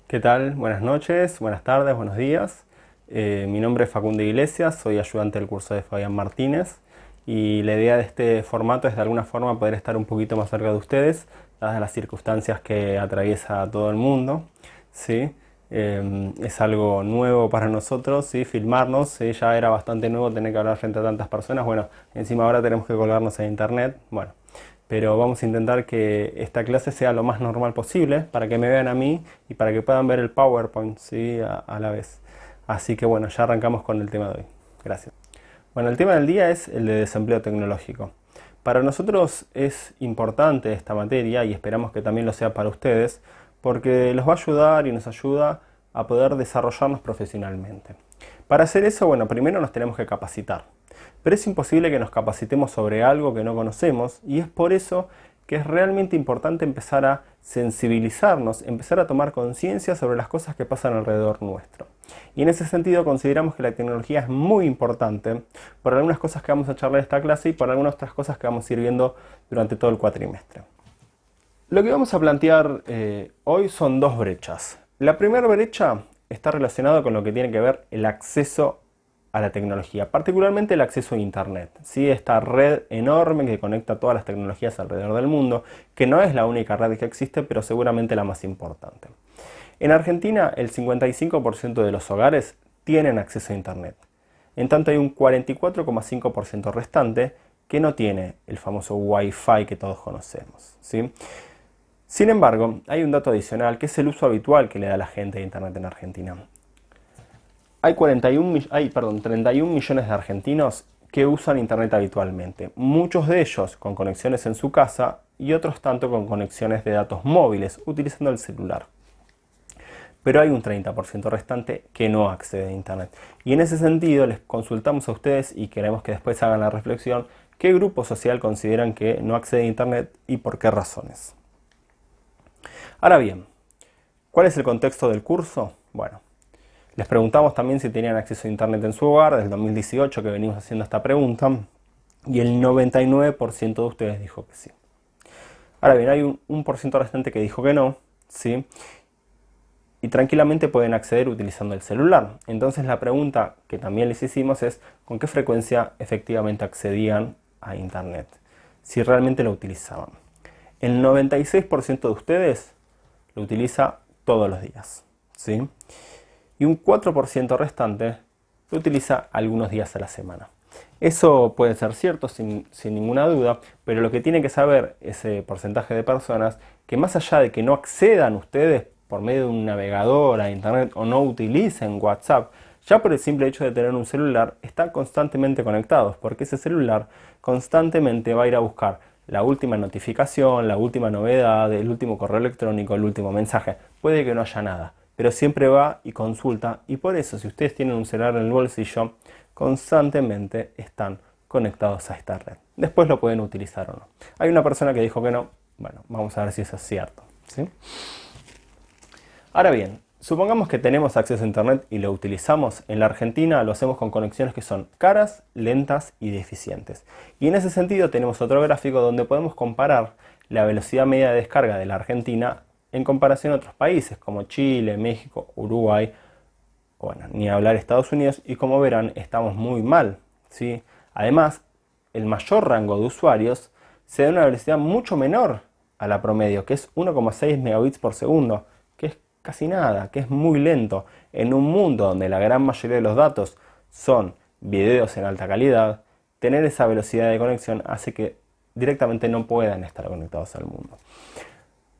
¿Qué tal? Buenas noches, buenas tardes, buenos días. Mi nombre es Facundo Iglesias, soy ayudante del curso de Fabián Martínez y la idea de este formato es de alguna forma poder estar un poquito más cerca de ustedes, dadas las circunstancias que atraviesa todo el mundo. ¿Sí? Es algo nuevo para nosotros, ¿sí? Filmarnos, ¿sí? Ya era bastante nuevo tener que hablar frente a tantas personas. Bueno, encima ahora tenemos que colgarnos en internet. Bueno, pero vamos a intentar que esta clase sea lo más normal posible para que me vean a mí y para que puedan ver el PowerPoint, ¿sí? a la vez. Así que bueno, ya arrancamos con el tema de hoy. Gracias. Bueno, el tema del día es el de desempleo tecnológico. Para nosotros es importante esta materia y esperamos que también lo sea para ustedes porque los va a ayudar y nos ayuda a poder desarrollarnos profesionalmente. Para hacer eso, bueno, primero nos tenemos que capacitar. Pero es imposible que nos capacitemos sobre algo que no conocemos y es por eso que es realmente importante empezar a sensibilizarnos, empezar a tomar conciencia sobre las cosas que pasan alrededor nuestro. Y en ese sentido consideramos que la tecnología es muy importante por algunas cosas que vamos a charlar en esta clase y por algunas otras cosas que vamos a ir viendo durante todo el cuatrimestre. Lo que vamos a plantear hoy son dos brechas. La primera brecha está relacionada con lo que tiene que ver el acceso a la tecnología, particularmente el acceso a Internet. ¿Sí? Esta red enorme que conecta todas las tecnologías alrededor del mundo, que no es la única red que existe, pero seguramente la más importante. En Argentina, el 55% de los hogares tienen acceso a Internet. En tanto, hay un 44,5% restante que no tiene el famoso Wi-Fi que todos conocemos. ¿Sí? Sin embargo, hay un dato adicional que es el uso habitual que le da la gente a Internet en Argentina. Hay 31 millones de argentinos que usan Internet habitualmente, muchos de ellos con conexiones en su casa y otros tanto con conexiones de datos móviles utilizando el celular. Pero hay un 30% restante que no accede a Internet. Y en ese sentido les consultamos a ustedes y queremos que después hagan la reflexión qué grupo social consideran que no accede a Internet y por qué razones. Ahora bien, ¿cuál es el contexto del curso? Bueno, les preguntamos también si tenían acceso a Internet en su hogar, desde el 2018 que venimos haciendo esta pregunta, y el 99% de ustedes dijo que sí. Ahora bien, hay un 1% restante que dijo que no, ¿sí? Y tranquilamente pueden acceder utilizando el celular. Entonces la pregunta que también les hicimos es ¿con qué frecuencia efectivamente accedían a Internet? Si realmente lo utilizaban. El 96% de ustedes lo utiliza todos los días, ¿sí? Y un 4% restante lo utiliza algunos días a la semana. Eso puede ser cierto sin ninguna duda, pero lo que tiene que saber ese porcentaje de personas, que más allá de que no accedan ustedes por medio de un navegador a internet o no utilicen WhatsApp, ya por el simple hecho de tener un celular, están constantemente conectados, porque ese celular constantemente va a ir a buscar la última notificación, la última novedad, el último correo electrónico, el último mensaje. Puede que no haya nada, pero siempre va y consulta, y por eso si ustedes tienen un celular en el bolsillo, constantemente están conectados a esta red. Después lo pueden utilizar o no. Hay una persona que dijo que no, bueno, vamos a ver si eso es cierto, ¿sí? Ahora bien, supongamos que tenemos acceso a Internet y lo utilizamos. En la Argentina lo hacemos con conexiones que son caras, lentas y deficientes. Y en ese sentido tenemos otro gráfico donde podemos comparar la velocidad media de descarga de la Argentina en comparación a otros países como Chile, México, Uruguay, bueno, ni hablar Estados Unidos, y como verán estamos muy mal, ¿sí? Además, el mayor rango de usuarios se da a una velocidad mucho menor a la promedio, que es 1,6 megabits por segundo, que es casi nada, que es muy lento. En un mundo donde la gran mayoría de los datos son videos en alta calidad, tener esa velocidad de conexión hace que directamente no puedan estar conectados al mundo.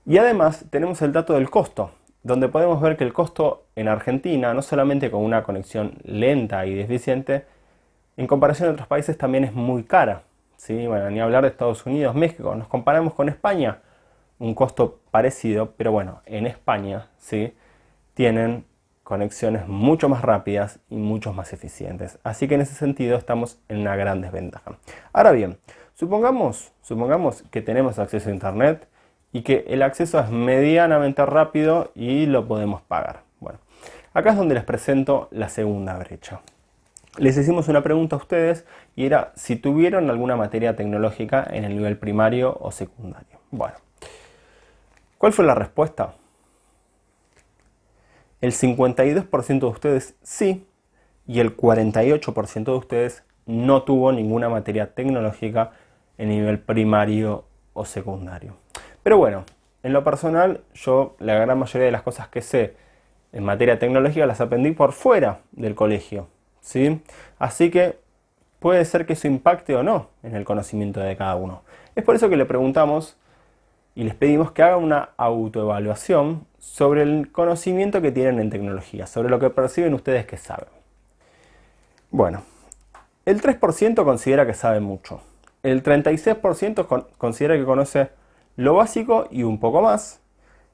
Y además tenemos el dato del costo, donde podemos ver que el costo en Argentina, no solamente con una conexión lenta y deficiente, en comparación a otros países también es muy cara, ¿sí? Bueno, ni hablar de Estados Unidos, México. Nos comparamos con España, un costo parecido, pero bueno, en España, ¿sí? Tienen conexiones mucho más rápidas y mucho más eficientes. Así que en ese sentido estamos en una gran desventaja. Ahora bien, supongamos que tenemos acceso a Internet y que el acceso es medianamente rápido y lo podemos pagar. Bueno, acá es donde les presento la segunda brecha. Les hicimos una pregunta a ustedes y era si tuvieron alguna materia tecnológica en el nivel primario o secundario. Bueno, ¿cuál fue la respuesta? El 52% de ustedes sí, y el 48% de ustedes no tuvo ninguna materia tecnológica en nivel primario o secundario. Pero bueno, en lo personal, yo la gran mayoría de las cosas que sé en materia tecnológica las aprendí por fuera del colegio, ¿sí? Así que puede ser que eso impacte o no en el conocimiento de cada uno. Es por eso que le preguntamos y les pedimos que hagan una autoevaluación sobre el conocimiento que tienen en tecnología, sobre lo que perciben ustedes que saben. Bueno, el 3% considera que sabe mucho. El 36% considera que conoce lo básico y un poco más.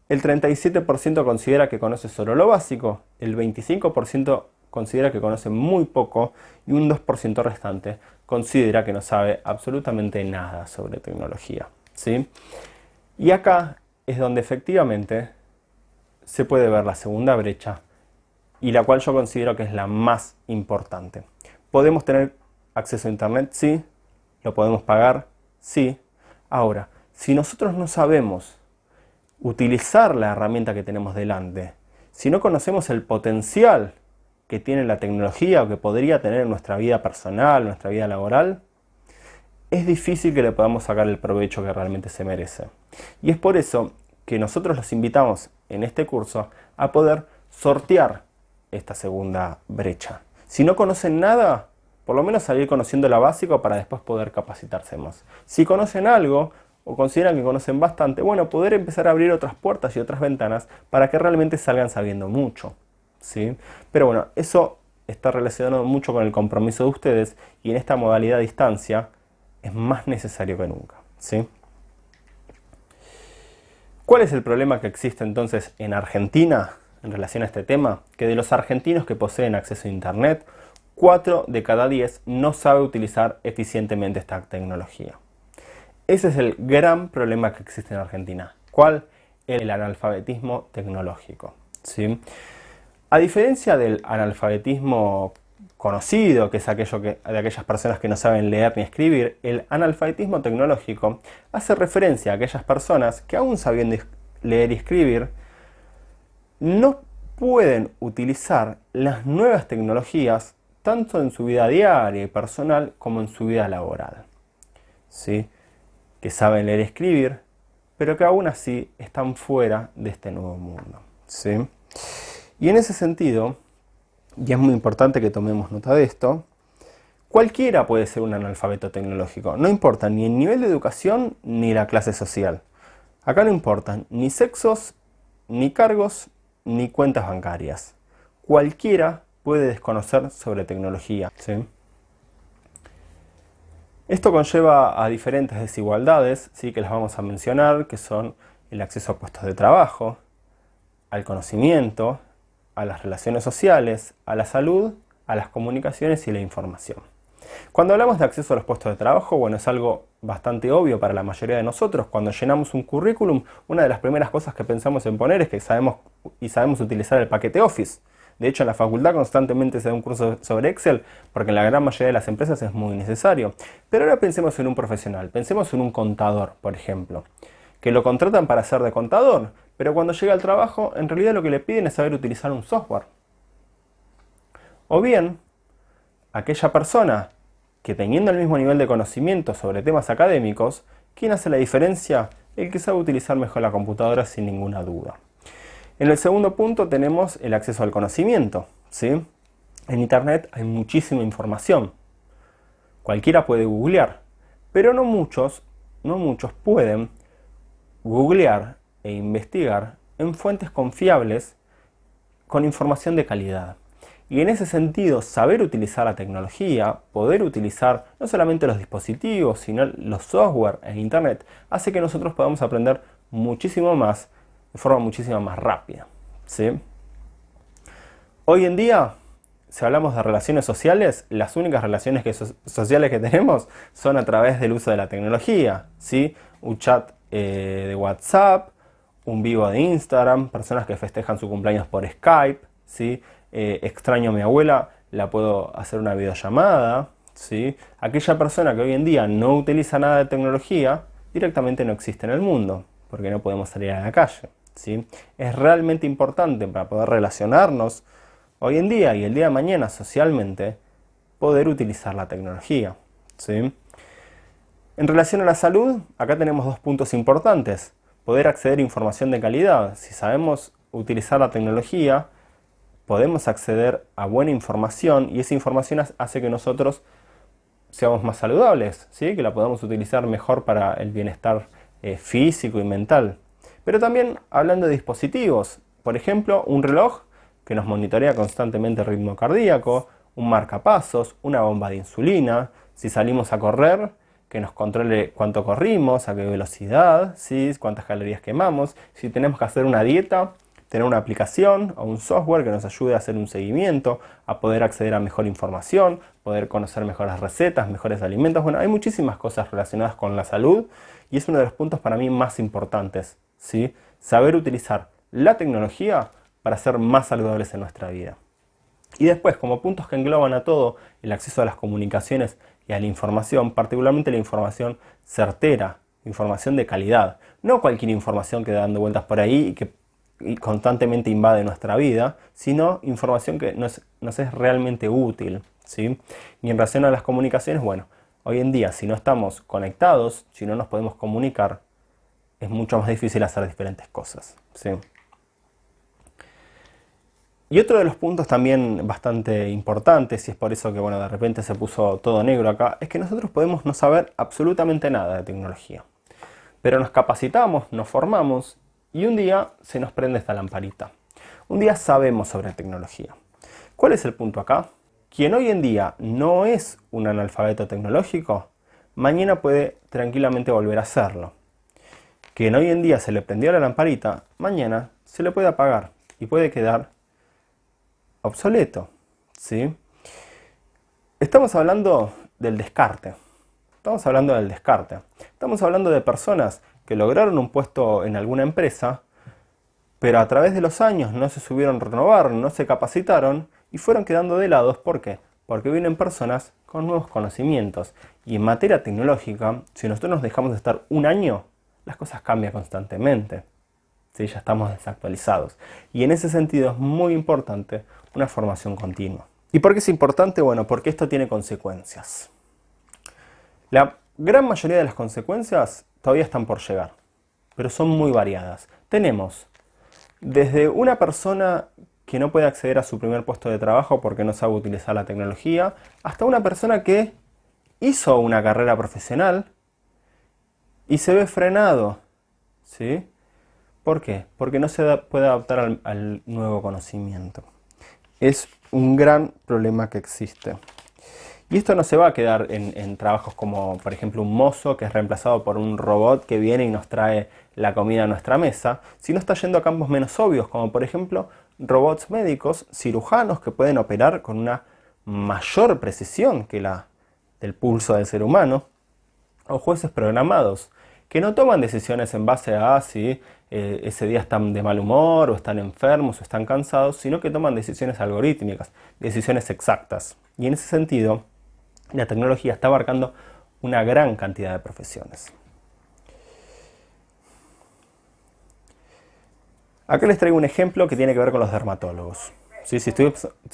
El 37% considera que conoce solo lo básico. El 25% considera que conoce muy poco. Y un 2% restante considera que no sabe absolutamente nada sobre tecnología, ¿sí? Y acá es donde efectivamente se puede ver la segunda brecha, y la cual yo considero que es la más importante. ¿Podemos tener acceso a Internet? Sí. ¿Lo podemos pagar? Sí. Ahora, si nosotros no sabemos utilizar la herramienta que tenemos delante, si no conocemos el potencial que tiene la tecnología o que podría tener en nuestra vida personal, nuestra vida laboral, es difícil que le podamos sacar el provecho que realmente se merece. Y es por eso que nosotros los invitamos en este curso a poder sortear esta segunda brecha. Si no conocen nada, por lo menos salir conociendo la básica para después poder capacitarse más. Si conocen algo o consideran que conocen bastante, bueno, poder empezar a abrir otras puertas y otras ventanas para que realmente salgan sabiendo mucho, ¿sí? Pero bueno, eso está relacionado mucho con el compromiso de ustedes, y en esta modalidad a distancia es más necesario que nunca, ¿sí? ¿Cuál es el problema que existe entonces en Argentina en relación a este tema? Que de los argentinos que poseen acceso a Internet, 4 de cada 10 no sabe utilizar eficientemente esta tecnología. Ese es el gran problema que existe en Argentina. ¿Cuál? El analfabetismo tecnológico, ¿sí? A diferencia del analfabetismo conocido, que es aquello de aquellas personas que no saben leer ni escribir, el analfabetismo tecnológico hace referencia a aquellas personas que, aún sabiendo leer y escribir, no pueden utilizar las nuevas tecnologías tanto en su vida diaria y personal como en su vida laboral, ¿sí? Que saben leer y escribir, pero que aún así están fuera de este nuevo mundo, ¿sí? Y en ese sentido, y es muy importante que tomemos nota de esto, cualquiera puede ser un analfabeto tecnológico. No importa ni el nivel de educación ni la clase social. Acá no importan ni sexos, ni cargos, ni cuentas bancarias. Cualquiera puede desconocer sobre tecnología, ¿sí? Esto conlleva a diferentes desigualdades, ¿sí? Que las vamos a mencionar, que son el acceso a puestos de trabajo, al conocimiento, a las relaciones sociales, a la salud, a las comunicaciones y la información. Cuando hablamos de acceso a los puestos de trabajo, bueno, es algo bastante obvio para la mayoría de nosotros. Cuando llenamos un currículum, una de las primeras cosas que pensamos en poner es que sabemos utilizar el paquete Office. De hecho, en la facultad constantemente se da un curso sobre Excel, porque en la gran mayoría de las empresas es muy necesario. Pero ahora pensemos en un profesional, pensemos en un contador, por ejemplo, que lo contratan para ser de contador, pero cuando llega al trabajo, en realidad lo que le piden es saber utilizar un software. O bien, aquella persona que, teniendo el mismo nivel de conocimiento sobre temas académicos, ¿quién hace la diferencia? El que sabe utilizar mejor la computadora, sin ninguna duda. En el segundo punto tenemos el acceso al conocimiento, ¿sí? En Internet hay muchísima información. Cualquiera puede googlear, pero no muchos pueden googlear e investigar en fuentes confiables con información de calidad. Y en ese sentido, saber utilizar la tecnología, poder utilizar no solamente los dispositivos, sino los software en Internet, hace que nosotros podamos aprender muchísimo más, de forma muchísimo más rápida, ¿sí? Hoy en día, si hablamos de relaciones sociales, las únicas relaciones sociales que tenemos son a través del uso de la tecnología, ¿sí? Un chat de WhatsApp, un vivo de Instagram, personas que festejan su cumpleaños por Skype, ¿sí? Extraño a mi abuela, la puedo hacer una videollamada, ¿sí? Aquella persona que hoy en día no utiliza nada de tecnología, directamente no existe en el mundo, porque no podemos salir a la calle, ¿sí? Es realmente importante para poder relacionarnos hoy en día y el día de mañana socialmente, poder utilizar la tecnología, ¿sí? En relación a la salud, acá tenemos dos puntos importantes. Poder acceder a información de calidad. Si sabemos utilizar la tecnología, podemos acceder a buena información y esa información hace que nosotros seamos más saludables, ¿sí? Que la podamos utilizar mejor para el bienestar físico y mental. Pero también hablando de dispositivos, por ejemplo, un reloj que nos monitorea constantemente el ritmo cardíaco, un marcapasos, una bomba de insulina, si salimos a correr, que nos controle cuánto corrimos, a qué velocidad, ¿sí? Cuántas calorías quemamos, si tenemos que hacer una dieta, tener una aplicación o un software que nos ayude a hacer un seguimiento, a poder acceder a mejor información, poder conocer mejores recetas, mejores alimentos. Bueno, hay muchísimas cosas relacionadas con la salud y es uno de los puntos para mí más importantes, ¿sí? Saber utilizar la tecnología para ser más saludables en nuestra vida. Y después, como puntos que engloban a todo, el acceso a las comunicaciones y a la información, particularmente la información certera, información de calidad. No cualquier información que da dando vueltas por ahí y que constantemente invade nuestra vida, sino información que nos es realmente útil, ¿sí? Y en relación a las comunicaciones, bueno, hoy en día si no estamos conectados, si no nos podemos comunicar, es mucho más difícil hacer diferentes cosas, ¿sí? Y otro de los puntos también bastante importantes, y es por eso que bueno, de repente se puso todo negro acá, es que nosotros podemos no saber absolutamente nada de tecnología. Pero nos capacitamos, nos formamos y un día se nos prende esta lamparita. Un día sabemos sobre tecnología. ¿Cuál es el punto acá? Quien hoy en día no es un analfabeto tecnológico, mañana puede tranquilamente volver a hacerlo. Quien hoy en día se le prendió la lamparita, mañana se le puede apagar y puede quedar obsoleto, ¿sí? Estamos hablando del descarte. Estamos hablando del descarte. Estamos hablando de personas que lograron un puesto en alguna empresa, pero a través de los años no se subieron a renovar, no se capacitaron y fueron quedando de lado. ¿Por qué? Porque vienen personas con nuevos conocimientos. Y en materia tecnológica, si nosotros nos dejamos de estar un año, las cosas cambian constantemente. ¿Sí? Ya estamos desactualizados. Y en ese sentido es muy importante una formación continua. ¿Y por qué es importante? Bueno, porque esto tiene consecuencias. La gran mayoría de las consecuencias todavía están por llegar, pero son muy variadas. Tenemos desde una persona que no puede acceder a su primer puesto de trabajo porque no sabe utilizar la tecnología, hasta una persona que hizo una carrera profesional y se ve frenado, ¿sí? ¿Por qué? Porque no se puede adaptar al nuevo conocimiento. Es un gran problema que existe. Y esto no se va a quedar en trabajos como, por ejemplo, un mozo que es reemplazado por un robot que viene y nos trae la comida a nuestra mesa, sino está yendo a campos menos obvios, como por ejemplo robots médicos, cirujanos que pueden operar con una mayor precisión que la del pulso del ser humano, o jueces programados que no toman decisiones en base a si ese día están de mal humor o están enfermos o están cansados, sino que toman decisiones algorítmicas, decisiones exactas. Y en ese sentido, la tecnología está abarcando una gran cantidad de profesiones. Acá les traigo un ejemplo que tiene que ver con los dermatólogos. ¿Sí? Si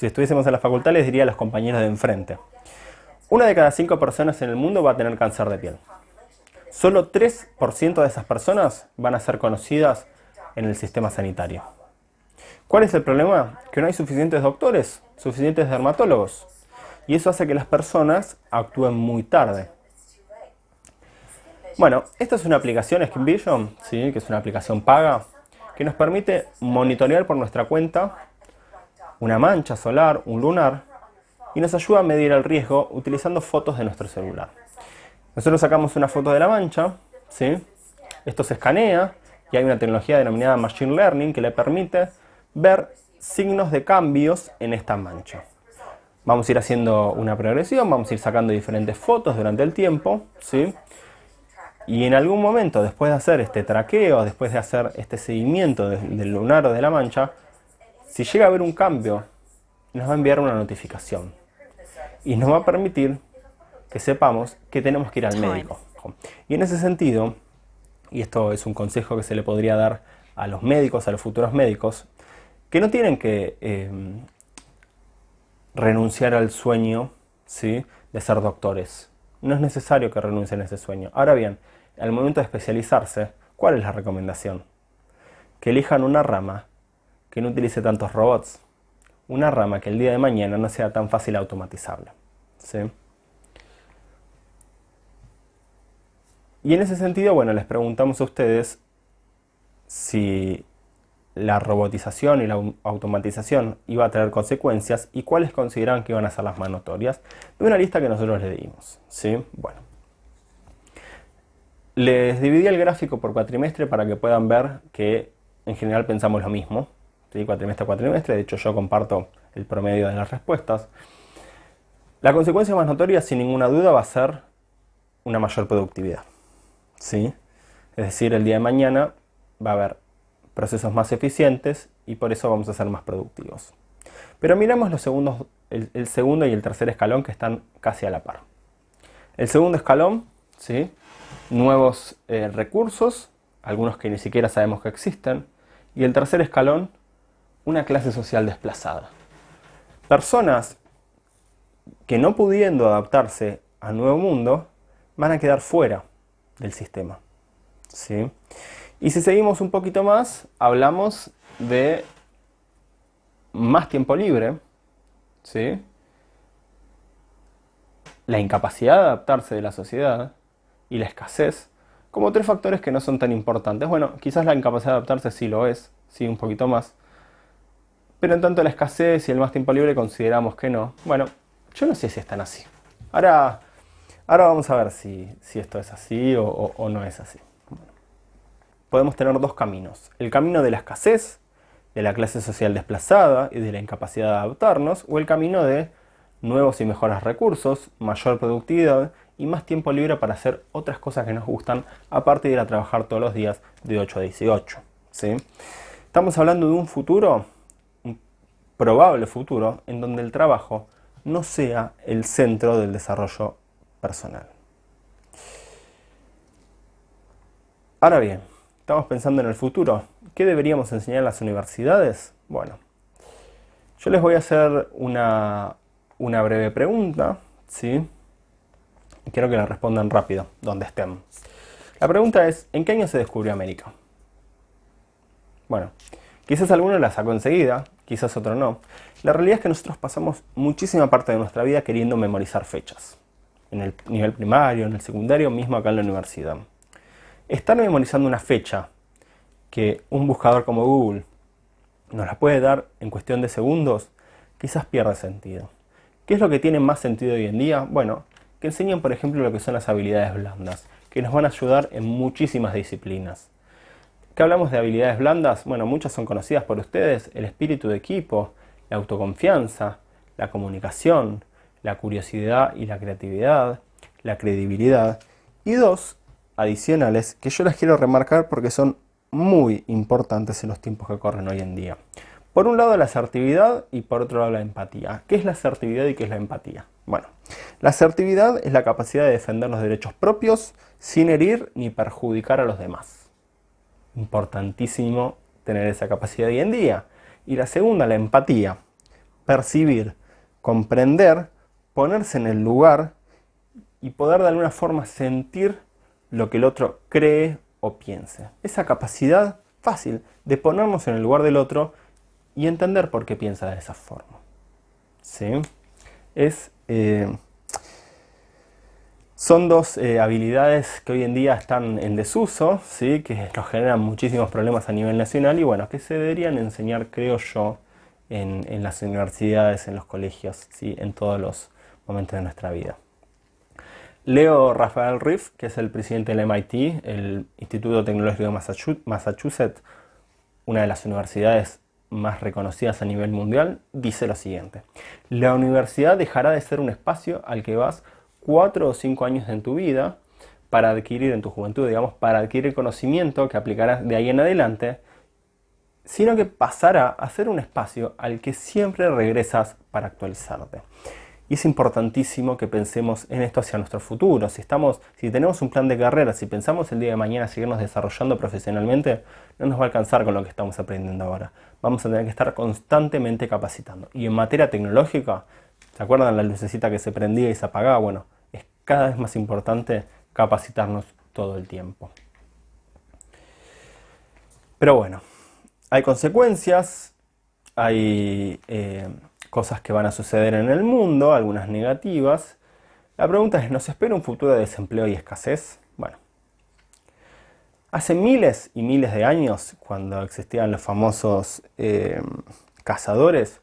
estuviésemos en la facultad les diría a los compañeros de enfrente. Una de cada 5 personas en el mundo va a tener cáncer de piel. Solo 3% de esas personas van a ser conocidas en el sistema sanitario. ¿Cuál es el problema? Que no hay suficientes doctores, suficientes dermatólogos. Y eso hace que las personas actúen muy tarde. Bueno, esta es una aplicación, Skin Vision, ¿sí? Que es una aplicación paga, que nos permite monitorear por nuestra cuenta una mancha solar, un lunar, y nos ayuda a medir el riesgo utilizando fotos de nuestro celular. Nosotros sacamos una foto de la mancha, ¿sí? Esto se escanea y hay una tecnología denominada Machine Learning que le permite ver signos de cambios en esta mancha. Vamos a ir haciendo una progresión, vamos a ir sacando diferentes fotos durante el tiempo, ¿sí? Y en algún momento, después de hacer este traqueo, después de hacer este seguimiento del lunar o de la mancha, si llega a haber un cambio, nos va a enviar una notificación. Y nos va a permitir que sepamos que tenemos que ir al médico. Y en ese sentido, y esto es un consejo que se le podría dar a los médicos, a los futuros médicos, que no tienen que renunciar al sueño, ¿sí?, de ser doctores. No es necesario que renuncien a ese sueño. Ahora bien, al momento de especializarse, ¿cuál es la recomendación? Que elijan una rama que no utilice tantos robots, una rama que el día de mañana no sea tan fácil automatizable, ¿sí? Y en ese sentido, bueno, les preguntamos a ustedes si la robotización y la automatización iba a tener consecuencias y cuáles consideran que iban a ser las más notorias de una lista que nosotros les dimos, ¿sí? Bueno, les dividí el gráfico por cuatrimestre para que puedan ver que en general pensamos lo mismo, ¿sí? Cuatrimestre a cuatrimestre, de hecho yo comparto el promedio de las respuestas. La consecuencia más notoria, sin ninguna duda, va a ser una mayor productividad, ¿sí? Es decir, el día de mañana va a haber procesos más eficientes y por eso vamos a ser más productivos. Pero miramos los segundos, el segundo y el tercer escalón que están casi a la par. El segundo escalón, ¿sí?, nuevos recursos, algunos que ni siquiera sabemos que existen. Y el tercer escalón, una clase social desplazada. Personas que no pudiendo adaptarse al nuevo mundo van a quedar fuera del sistema, ¿sí? Y si seguimos un poquito más, hablamos de más tiempo libre, ¿sí?, la incapacidad de adaptarse de la sociedad y la escasez como tres factores que no son tan importantes. Bueno, quizás la incapacidad de adaptarse sí lo es, sí, un poquito más. Pero en tanto la escasez y el más tiempo libre consideramos que no. Bueno, yo no sé si están así. Ahora vamos a ver si esto es así o no es así. Podemos tener dos caminos. El camino de la escasez, de la clase social desplazada y de la incapacidad de adaptarnos, o el camino de nuevos y mejores recursos, mayor productividad y más tiempo libre para hacer otras cosas que nos gustan, aparte de ir a trabajar todos los días de 8 a 18. ¿Sí? Estamos hablando de un futuro, un probable futuro, en donde el trabajo no sea el centro del desarrollo personal. Ahora bien, estamos pensando en el futuro. ¿Qué deberíamos enseñar en las universidades? Bueno, yo les voy a hacer una breve pregunta, ¿sí? Y quiero que la respondan rápido, donde estén. La pregunta es, ¿en qué año se descubrió América? Bueno, quizás alguno la sacó enseguida, quizás otro no. La realidad es que nosotros pasamos muchísima parte de nuestra vida queriendo memorizar fechas. En el nivel primario, en el secundario, mismo acá en la universidad. Estar memorizando una fecha que un buscador como Google nos la puede dar en cuestión de segundos, quizás pierda sentido. ¿Qué es lo que tiene más sentido hoy en día? Bueno, que enseñen, por ejemplo, lo que son las habilidades blandas, que nos van a ayudar en muchísimas disciplinas. ¿Qué hablamos de habilidades blandas? Bueno, muchas son conocidas por ustedes: el espíritu de equipo, la autoconfianza, la comunicación, la curiosidad y la creatividad, la credibilidad, y dos adicionales que yo las quiero remarcar porque son muy importantes en los tiempos que corren hoy en día. Por un lado la asertividad y por otro lado la empatía. ¿Qué es la asertividad y qué es la empatía? Bueno, la asertividad es la capacidad de defender los derechos propios sin herir ni perjudicar a los demás. Importantísimo tener esa capacidad hoy en día. Y la segunda, la empatía. Percibir, comprender, ponerse en el lugar y poder de alguna forma sentir lo que el otro cree o piense. Esa capacidad fácil de ponernos en el lugar del otro y entender por qué piensa de esa forma. ¿Sí? Son dos habilidades que hoy en día están en desuso, ¿sí?, que nos generan muchísimos problemas a nivel nacional y bueno, que se deberían enseñar, creo yo, en las universidades, en los colegios, ¿sí?, en todos los momentos de nuestra vida. Leo Rafael Riff, que es el presidente del MIT, el Instituto Tecnológico de Massachusetts, una de las universidades más reconocidas a nivel mundial, dice lo siguiente: la universidad dejará de ser un espacio al que vas 4 o 5 años en tu vida para adquirir, en tu juventud, digamos, para adquirir conocimiento que aplicarás de ahí en adelante, sino que pasará a ser un espacio al que siempre regresas para actualizarte. Y es importantísimo que pensemos en esto hacia nuestro futuro. Si tenemos un plan de carrera, si pensamos el día de mañana seguirnos desarrollando profesionalmente, no nos va a alcanzar con lo que estamos aprendiendo ahora. Vamos a tener que estar constantemente capacitando. Y en materia tecnológica, ¿se acuerdan la lucecita que se prendía y se apagaba? Bueno, es cada vez más importante capacitarnos todo el tiempo. Pero bueno, hay consecuencias, hay cosas que van a suceder en el mundo, algunas negativas. La pregunta es, ¿nos espera un futuro de desempleo y escasez? Bueno, hace miles y miles de años, cuando existían los famosos cazadores,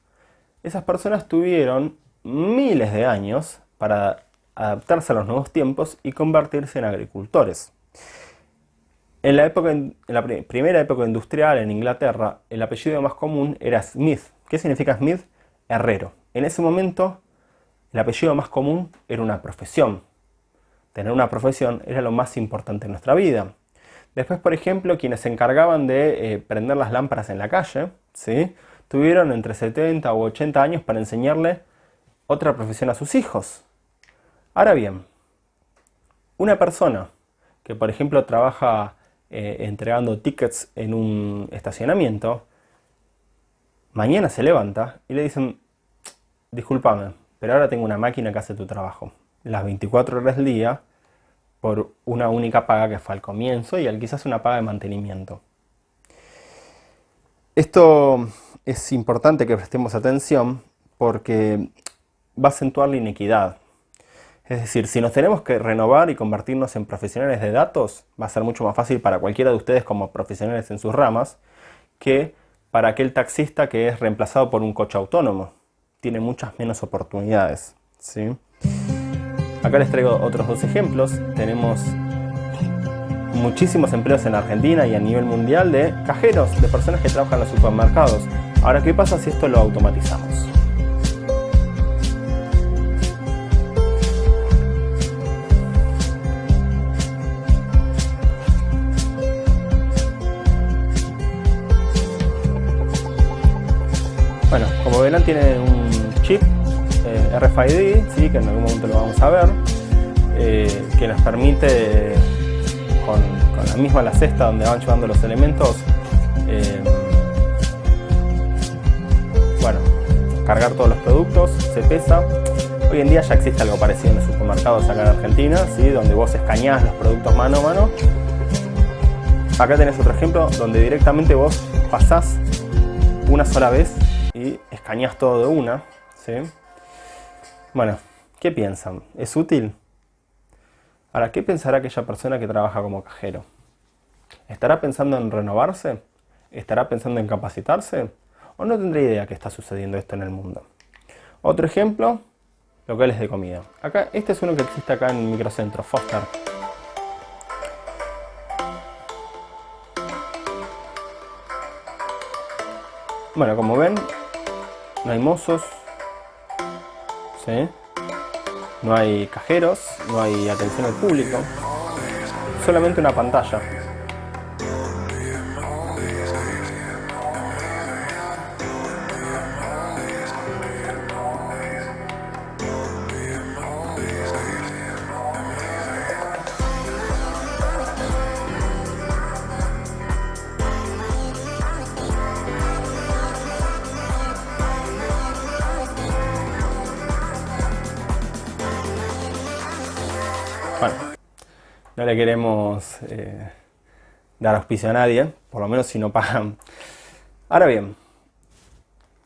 esas personas tuvieron miles de años para adaptarse a los nuevos tiempos y convertirse en agricultores. En la primera época industrial en Inglaterra, el apellido más común era Smith. ¿Qué significa Smith? Herrero. En ese momento, el apellido más común era una profesión. Tener una profesión era lo más importante en nuestra vida. Después, por ejemplo, quienes se encargaban de prender las lámparas en la calle, ¿sí?, tuvieron entre 70 u 80 años para enseñarle otra profesión a sus hijos. Ahora bien, una persona que, por ejemplo, trabaja entregando tickets en un estacionamiento, mañana se levanta y le dicen, discúlpame, pero ahora tengo una máquina que hace tu trabajo las 24 horas del día por una única paga que fue al comienzo y quizás una paga de mantenimiento. Esto es importante que prestemos atención porque va a acentuar la inequidad. Es decir, si nos tenemos que renovar y convertirnos en profesionales de datos, va a ser mucho más fácil para cualquiera de ustedes como profesionales en sus ramas que para aquel taxista que es reemplazado por un coche autónomo. Tiene muchas menos oportunidades, ¿sí? Acá les traigo otros dos ejemplos. Tenemos muchísimos empleos en Argentina y a nivel mundial de cajeros, de personas que trabajan en los supermercados. Ahora, ¿qué pasa si esto lo automatizamos? Bueno, como verán tiene un chip RFID, ¿sí?, que en algún momento lo vamos a ver, que nos permite, con la misma la cesta donde van llevando los elementos, bueno, cargar todos los productos, se pesa. Hoy en día ya existe algo parecido en los supermercados acá en Argentina, ¿sí?, donde vos escaneás los productos mano a mano. Acá tenés otro ejemplo donde directamente vos pasás una sola vez y escaneás todo de una, ¿sí? Bueno, ¿qué piensan? ¿Es útil? Ahora, ¿qué pensará aquella persona que trabaja como cajero? ¿Estará pensando en renovarse? ¿Estará pensando en capacitarse? ¿O no tendrá idea que está sucediendo esto en el mundo? Otro ejemplo, locales de comida. Acá, este es uno que existe acá en Microcentro, Foster. Bueno, como ven, no hay mozos, ¿sí?, no hay cajeros, no hay atención al público, solamente una pantalla. Bueno, no le queremos dar auspicio a nadie, por lo menos si no pagan. Ahora bien,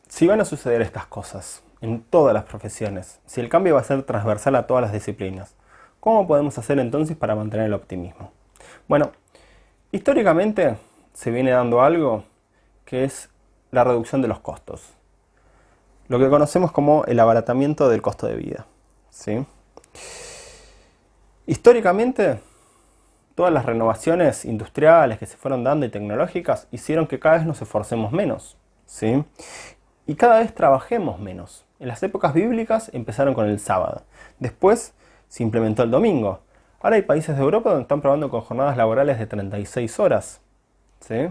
si van a suceder estas cosas en todas las profesiones, si el cambio va a ser transversal a todas las disciplinas, ¿cómo podemos hacer entonces para mantener el optimismo? Bueno, históricamente se viene dando algo que es la reducción de los costos. Lo que conocemos como el abaratamiento del costo de vida, ¿sí? Históricamente, todas las renovaciones industriales que se fueron dando y tecnológicas hicieron que cada vez nos esforcemos menos, ¿sí?, y cada vez trabajemos menos. En las épocas bíblicas empezaron con el sábado. Después se implementó el domingo. Ahora hay países de Europa donde están probando con jornadas laborales de 36 horas, ¿sí?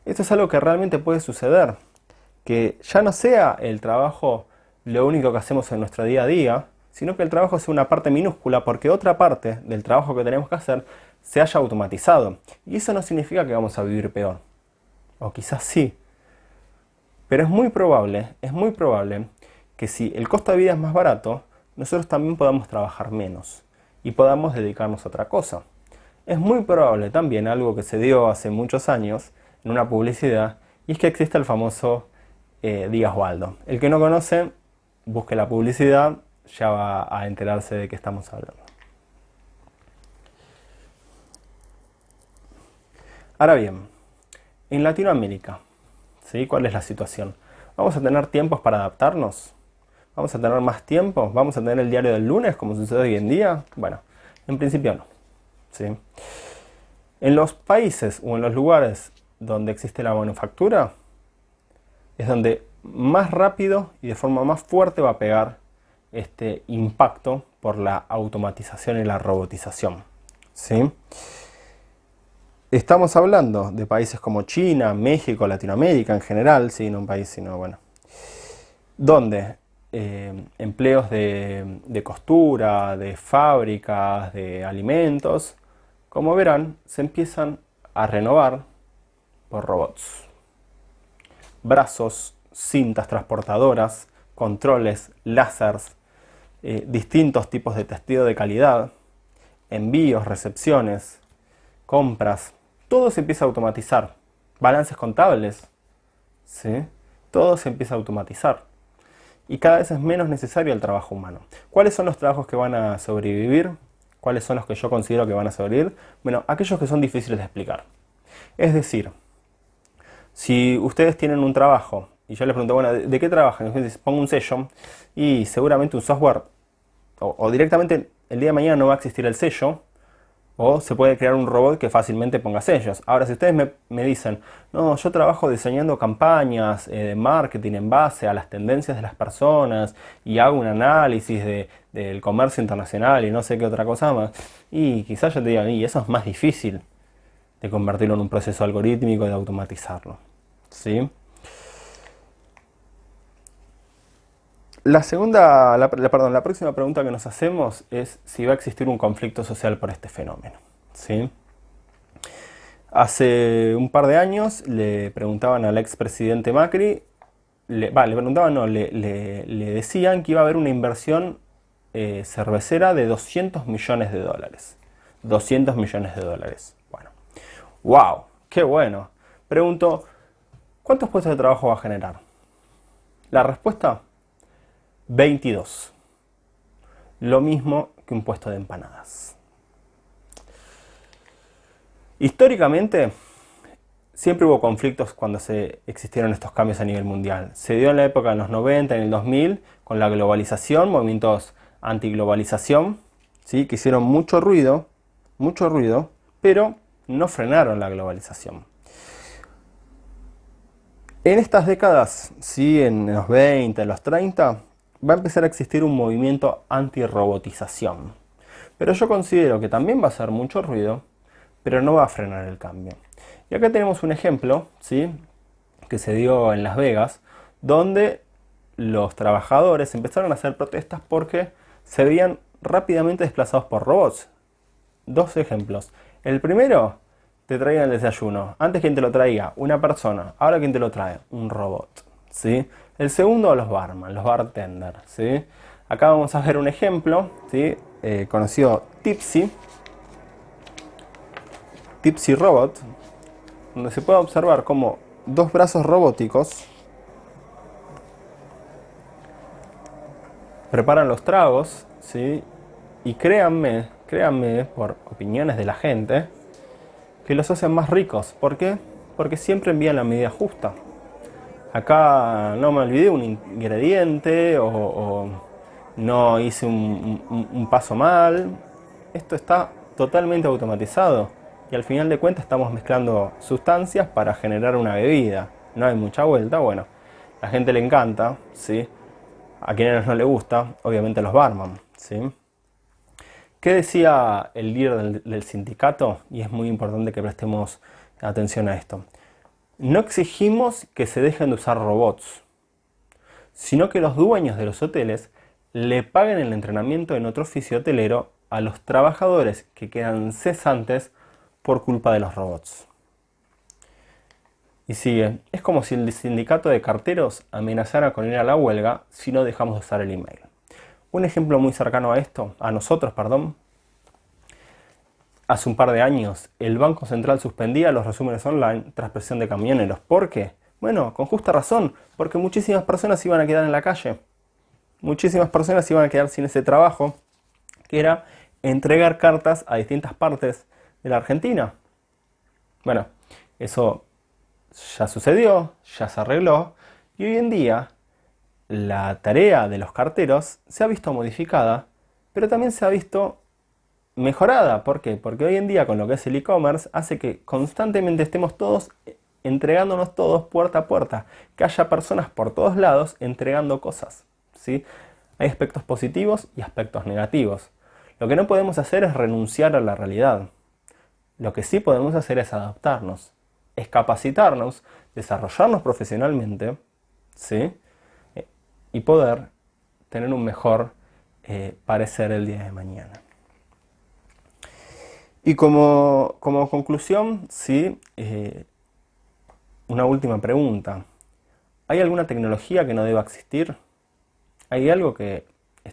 Esto es algo que realmente puede suceder. Que ya no sea el trabajo lo único que hacemos en nuestro día a día, sino que el trabajo sea una parte minúscula porque otra parte del trabajo que tenemos que hacer se haya automatizado. Y eso no significa que vamos a vivir peor. O quizás sí. Pero es muy probable que si el costo de vida es más barato, nosotros también podamos trabajar menos y podamos dedicarnos a otra cosa. Es muy probable también algo que se dio hace muchos años en una publicidad, y es que existe el famoso Díaz Waldo. El que no conoce, busque la publicidad, ya va a enterarse de qué estamos hablando. Ahora bien, en Latinoamérica, ¿sí? ¿Cuál es la situación? ¿Vamos a tener tiempos para adaptarnos? ¿Vamos a tener más tiempo? ¿Vamos a tener el diario del lunes como sucede hoy en día? Bueno, en principio no. ¿Sí? En los países o en los lugares donde existe la manufactura, es donde más rápido y de forma más fuerte va a pegar este impacto por la automatización y la robotización. ¿Sí? Estamos hablando de países como China, México, Latinoamérica en general, ¿sí? No un país, sino bueno, donde empleos de costura, de fábricas, de alimentos, como verán, se empiezan a renovar por robots. Brazos, cintas transportadoras, controles, láseres, distintos tipos de testeo de calidad, envíos, recepciones, compras, todo se empieza a automatizar. Balances contables, ¿sí? Todo se empieza a automatizar. Y cada vez es menos necesario el trabajo humano. ¿Cuáles son los trabajos que van a sobrevivir? ¿Cuáles son los que yo considero que van a sobrevivir? Bueno, aquellos que son difíciles de explicar. Es decir, si ustedes tienen un trabajo y yo les pregunto, bueno, ¿de qué trabajan? Y ustedes pongo un sello y seguramente un software o directamente el día de mañana no va a existir el sello, o se puede crear un robot que fácilmente ponga sellos. Ahora, si ustedes me dicen, no, yo trabajo diseñando campañas de marketing en base a las tendencias de las personas y hago un análisis del comercio internacional y no sé qué otra cosa más, y quizás yo te diga, y eso es más difícil de convertirlo en un proceso algorítmico y de automatizarlo. ¿Sí? La próxima pregunta que nos hacemos es si va a existir un conflicto social por este fenómeno. ¿Sí? Hace un par de años le preguntaban al expresidente Macri, le preguntaban, no, le decían que iba a haber una inversión cervecera de 200 millones de dólares. 200 millones de dólares. Bueno, wow, qué bueno. Pregunto, ¿cuántos puestos de trabajo va a generar? La respuesta, 22. Lo mismo que un puesto de empanadas. Históricamente, siempre hubo conflictos cuando se existieron estos cambios a nivel mundial. Se dio en la época de los 90, en el 2000, con la globalización, movimientos antiglobalización, ¿sí? Que hicieron mucho ruido, pero no frenaron la globalización. En estas décadas, ¿sí? En los 20, en los 30, va a empezar a existir un movimiento anti-robotización. Pero yo considero que también va a hacer mucho ruido, pero no va a frenar el cambio. Y acá tenemos un ejemplo, ¿sí? Que se dio en Las Vegas, donde los trabajadores empezaron a hacer protestas porque se veían rápidamente desplazados por robots. Dos ejemplos. El primero, te traían el desayuno. Antes, ¿quién te lo traía? Una persona. Ahora, ¿quién te lo trae? Un robot. ¿Sí? El segundo, los barman, los bartenders. ¿Sí? Acá vamos a ver un ejemplo, ¿sí? Conocido Tipsy Robot, donde se puede observar como dos brazos robóticos preparan los tragos, ¿sí? Y créanme, por opiniones de la gente, que los hacen más ricos. ¿Por qué? Porque siempre envían la medida justa. Acá no me olvidé un ingrediente o no hice un paso mal. Esto está totalmente automatizado y al final de cuentas estamos mezclando sustancias para generar una bebida. No hay mucha vuelta. Bueno, a la gente le encanta, ¿sí? A quienes no le gusta, obviamente los barman, ¿sí? ¿Qué decía el líder del sindicato? Y es muy importante que prestemos atención a esto. No exigimos que se dejen de usar robots, sino que los dueños de los hoteles le paguen el entrenamiento en otro oficio hotelero a los trabajadores que quedan cesantes por culpa de los robots. Y sigue, es como si el sindicato de carteros amenazara con ir a la huelga si no dejamos de usar el email. Un ejemplo muy cercano a esto, a nosotros, perdón. Hace un par de años, el Banco Central suspendía los resúmenes online tras presión de camioneros. ¿Por qué? Bueno, con justa razón, porque muchísimas personas iban a quedar en la calle. Muchísimas personas iban a quedar sin ese trabajo, que era entregar cartas a distintas partes de la Argentina. Bueno, eso ya sucedió, ya se arregló, y hoy en día la tarea de los carteros se ha visto modificada, pero también se ha visto mejorada. ¿Por qué? Porque hoy en día con lo que es el e-commerce hace que constantemente estemos todos entregándonos todos puerta a puerta, que haya personas por todos lados entregando cosas, ¿sí? Hay aspectos positivos y aspectos negativos. Lo que no podemos hacer es renunciar a la realidad. Lo que sí podemos hacer es adaptarnos, es capacitarnos, desarrollarnos profesionalmente, ¿sí? Y poder tener un mejor parecer el día de mañana. Y como conclusión, sí, una última pregunta. ¿Hay alguna tecnología que no deba existir? ¿Hay algo que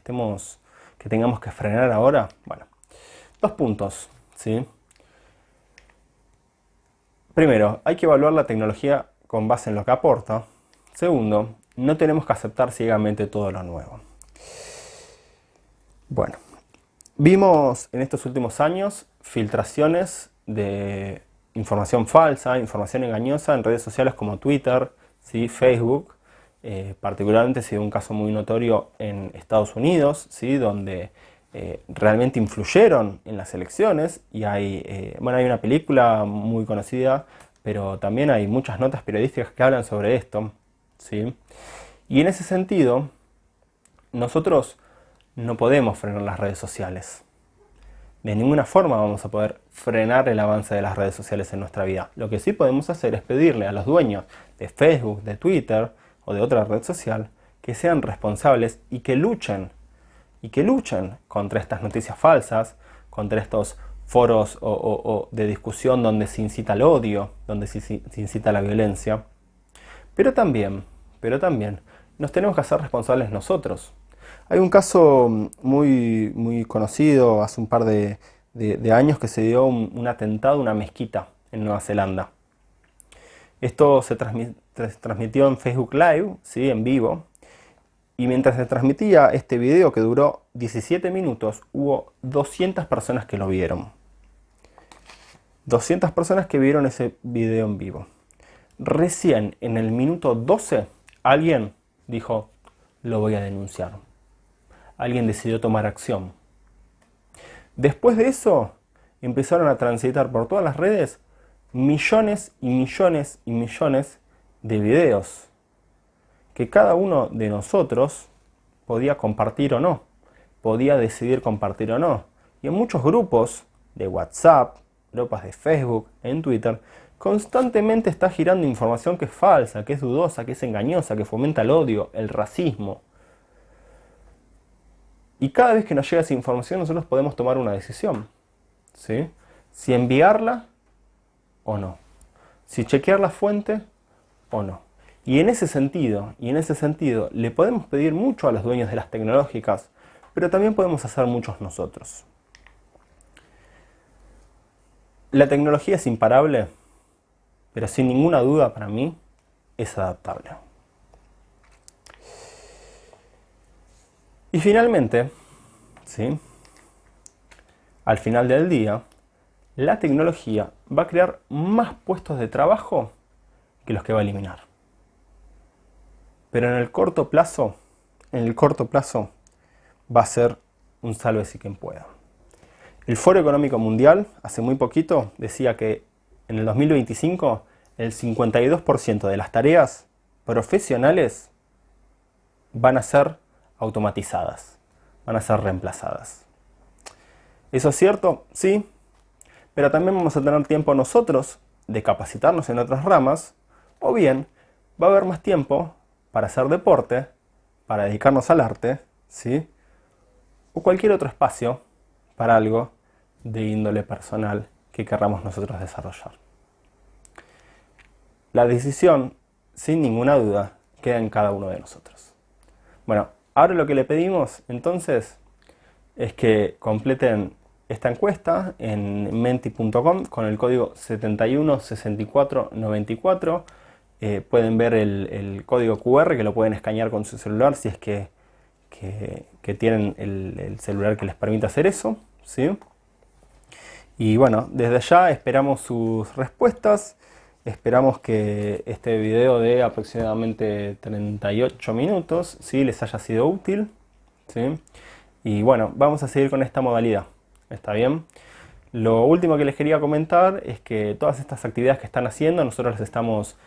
tengamos que frenar ahora? Bueno, 2 puntos, ¿sí? Primero, hay que evaluar la tecnología con base en lo que aporta. Segundo, no tenemos que aceptar ciegamente todo lo nuevo. Bueno, vimos en estos últimos años filtraciones de información falsa, información engañosa en redes sociales como Twitter, ¿sí? Facebook. Particularmente se dio un caso muy notorio en Estados Unidos, ¿sí? Donde realmente influyeron en las elecciones y hay una película muy conocida, pero también hay muchas notas periodísticas que hablan sobre esto, ¿sí? Y en ese sentido, nosotros no podemos frenar las redes sociales. De ninguna forma vamos a poder frenar el avance de las redes sociales en nuestra vida. Lo que sí podemos hacer es pedirle a los dueños de Facebook, de Twitter o de otra red social que sean responsables y que luchen contra estas noticias falsas, contra estos foros o de discusión donde se incita al odio, donde se incita a la violencia. Pero también nos tenemos que hacer responsables nosotros. Hay un caso muy conocido hace un par de años que se dio un atentado a una mezquita en Nueva Zelanda. Esto se transmitió en Facebook Live, ¿sí? En vivo. Y mientras se transmitía este video que duró 17 minutos, hubo 200 personas que lo vieron. 200 personas que vieron ese video en vivo. Recién en el minuto 12, alguien dijo, lo voy a denunciar. Alguien decidió tomar acción. Después de eso, empezaron a transitar por todas las redes millones y millones y millones de videos que cada uno de nosotros podía compartir o no, podía decidir compartir o no. Y en muchos grupos de WhatsApp, grupos de Facebook, en Twitter, constantemente está girando información que es falsa, que es dudosa, que es engañosa, que fomenta el odio, el racismo. Y cada vez que nos llega esa información nosotros podemos tomar una decisión, ¿sí? Si enviarla o no, si chequear la fuente o no. Y en ese sentido, le podemos pedir mucho a los dueños de las tecnológicas, pero también podemos hacer muchos nosotros. La tecnología es imparable, pero sin ninguna duda para mí es adaptable. Y finalmente, ¿sí? Al final del día, la tecnología va a crear más puestos de trabajo que los que va a eliminar. Pero en el corto plazo va a ser un sálvese quien pueda. El Foro Económico Mundial, hace muy poquito, decía que en el 2025 el 52% de las tareas profesionales van a ser automatizadas, van a ser reemplazadas. ¿Eso es cierto? Sí, pero también vamos a tener tiempo nosotros de capacitarnos en otras ramas, o bien va a haber más tiempo para hacer deporte, para dedicarnos al arte, ¿sí? O cualquier otro espacio para algo de índole personal que querramos nosotros desarrollar. La decisión, sin ninguna duda, queda en cada uno de nosotros. Bueno, ahora lo que le pedimos entonces es que completen esta encuesta en menti.com con el código 716494. Pueden ver el código QR que lo pueden escanear con su celular si es que tienen el celular que les permite hacer eso, ¿sí? Y bueno, desde ya esperamos sus respuestas. Esperamos que este video de aproximadamente 38 minutos, ¿sí?, les haya sido útil, ¿sí? Y bueno, vamos a seguir con esta modalidad. ¿Está bien? Lo último que les quería comentar es que todas estas actividades que están haciendo nosotros las estamos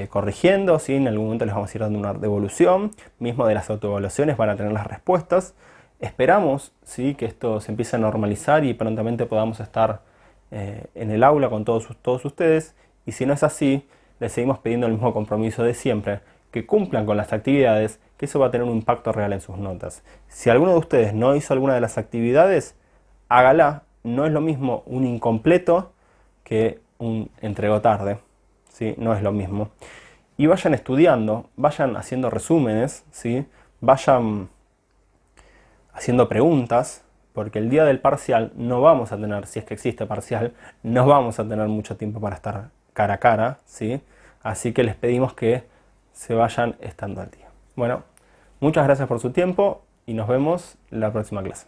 corrigiendo, ¿sí? En algún momento les vamos a ir dando una devolución, mismo de las autoevaluaciones van a tener las respuestas. Esperamos, ¿sí?, que esto se empiece a normalizar y prontamente podamos estar en el aula con todos ustedes. Y si no es así, les seguimos pidiendo el mismo compromiso de siempre, que cumplan con las actividades, que eso va a tener un impacto real en sus notas. Si alguno de ustedes no hizo alguna de las actividades, hágala. No es lo mismo un incompleto que un entregó tarde, ¿sí? No es lo mismo. Y vayan estudiando, vayan haciendo resúmenes, ¿sí? Vayan haciendo preguntas, porque el día del parcial no vamos a tener, si es que existe parcial, no vamos a tener mucho tiempo para estar cara a cara, ¿sí? Así que les pedimos que se vayan estando al día. Bueno, muchas gracias por su tiempo y nos vemos la próxima clase.